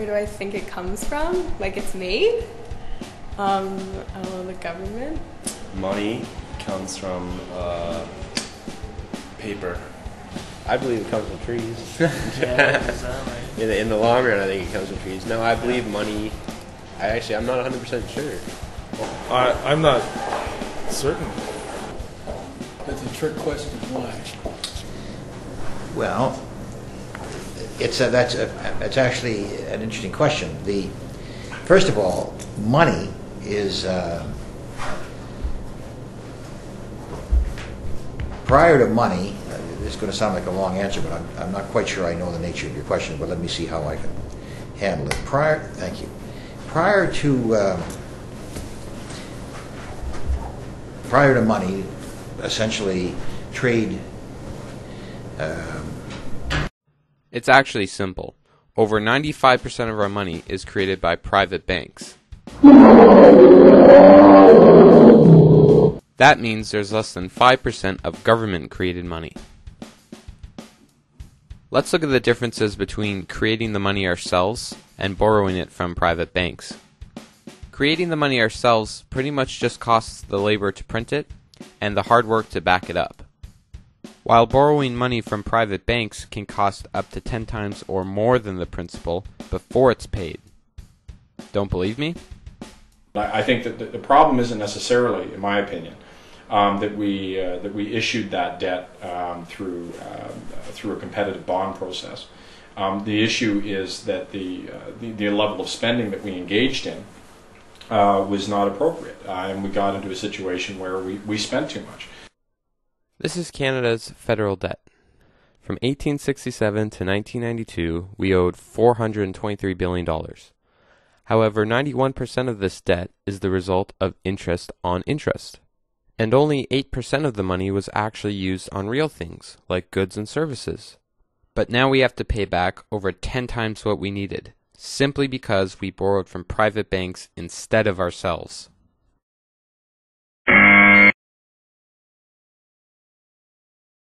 do I think it comes from? Like it's made? I don't know, the government? Money comes from paper. I believe it comes from trees. Yeah, is that right? In the long run, I think it comes from trees. No, I believe money. I'm not 100% sure. I'm not certain. That's a trick question. Why? Well, that's actually an interesting question. First of all, money is prior to money. It's going to sound like a long answer, but I'm not quite sure I know the nature of your question. But let me see how I can handle it. Thank you. Prior to money, essentially trade. It's actually simple. Over 95% of our money is created by private banks. That means there's less than 5% of government-created money. Let's look at the differences between creating the money ourselves and borrowing it from private banks. Creating the money ourselves pretty much just costs the labor to print it and the hard work to back it up. While borrowing money from private banks can cost up to 10 times or more than the principal before it's paid. Don't believe me? I think that the problem isn't necessarily, in my opinion, that we issued that debt through a competitive bond process. The issue is that the level of spending that we engaged in was not appropriate, and we got into a situation where we spent too much. This is Canada's federal debt. From 1867 to 1992, we owed $423 billion. However, 91% of this debt is the result of interest on interest. And only 8% of the money was actually used on real things, like goods and services. But now we have to pay back over 10 times what we needed, simply because we borrowed from private banks instead of ourselves.